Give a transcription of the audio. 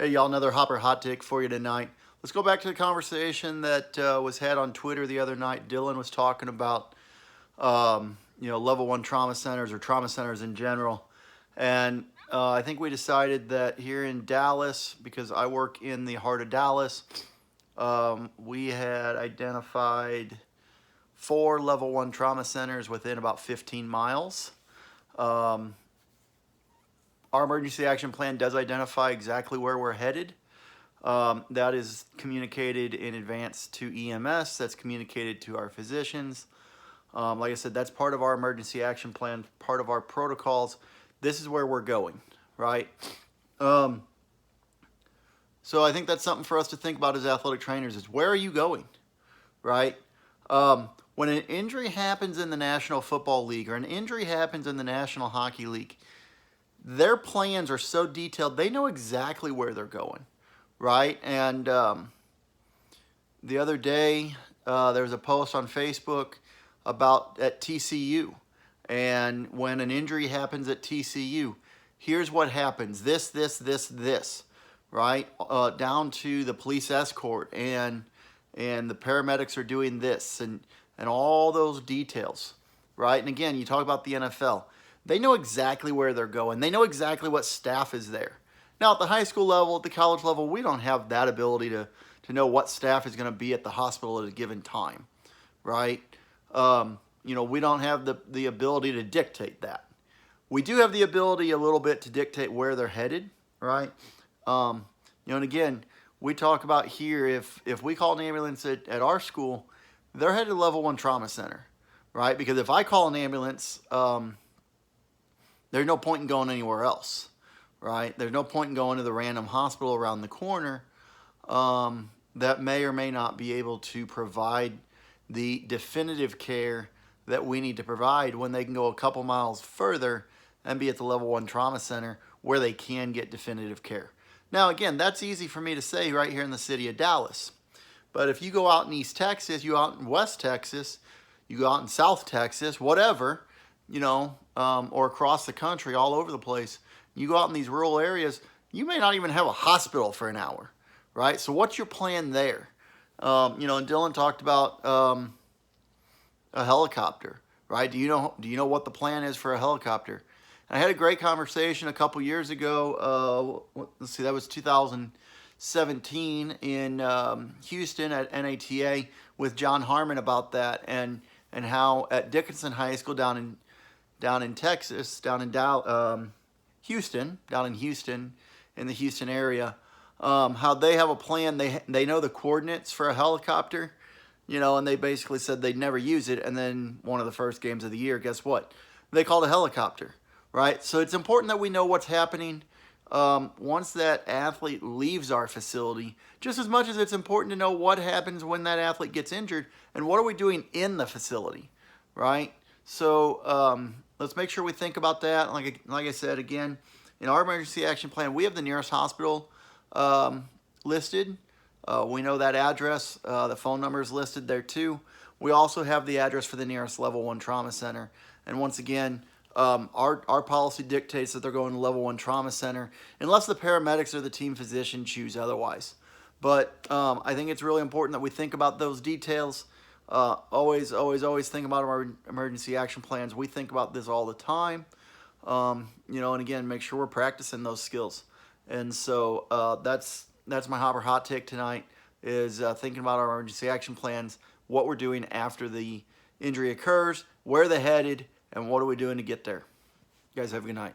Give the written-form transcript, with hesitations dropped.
Hey y'all, another Hopper hot take for you tonight. Let's go back to the conversation that was had on Twitter the other night. Dylan was talking about level one trauma centers or trauma centers in general. And I think we decided that here in Dallas, because I work in the heart of Dallas, we had identified 4 level one trauma centers within about 15 miles. Our emergency action plan does identify exactly where we're headed. That is communicated in advance to EMS. That's communicated to our physicians. Like I said, that's part of our emergency action plan, part of our protocols. This is where we're going, right? So I think that's something for us to think about as athletic trainers is where are you going, right? When an injury happens in the National Football League or an injury happens in the National Hockey League, their plans are so detailed, they know exactly where they're going, right? And the other day, there was a post on Facebook about at TCU. And when an injury happens at TCU, here's what happens. This, right? Down to the police escort and the paramedics are doing this and all those details, right? And again, you talk about the NFL. They know exactly where they're going. They know exactly what staff is there. Now, at the high school level, at the college level, we don't have that ability to know what staff is going to be at the hospital at a given time, right? We don't have the ability to dictate that. We do have the ability a little bit to dictate where they're headed, right? And again, we talk about here, if we call an ambulance at our school, they're headed to level one trauma center, right? Because if I call an ambulance, there's no point in going anywhere else, right? There's no point in going to the random hospital around the corner that may or may not be able to provide the definitive care that we need to provide when they can go a couple miles further and be at the level one trauma center where they can get definitive care. Now, again, that's easy for me to say right here in the city of Dallas. But if you go out in East Texas, you go out in West Texas, you go out in South Texas, whatever, or across the country, all over the place. You go out in these rural areas, you may not even have a hospital for an hour, right? So what's your plan there? And Dylan talked about a helicopter, right? Do you know what the plan is for a helicopter? And I had a great conversation a couple years ago. Let's see, that was 2017 in Houston at NATA with John Harmon about that and how at Dickinson High School down in Texas, down in Houston, in the Houston area, how they have a plan. They know the coordinates for a helicopter, and they basically said they'd never use it. And then one of the first games of the year, guess what? They called a helicopter, right? So it's important that we know what's happening once that athlete leaves our facility, just as much as it's important to know what happens when that athlete gets injured and what are we doing in the facility, right? So let's make sure we think about that. Like I said, again, in our emergency action plan, we have the nearest hospital listed. We know that address. The phone number is listed there too. We also have the address for the nearest level one trauma center. And once again, our policy dictates that they're going to level one trauma center unless the paramedics or the team physician choose otherwise. But I think it's really important that we think about those details. Always think about our emergency action plans. We think about this all the time. And again, make sure we're practicing those skills. And so that's my Hopper hot take tonight is thinking about our emergency action plans, what we're doing after the injury occurs, where they're headed, and what are we doing to get there. You guys have a good night.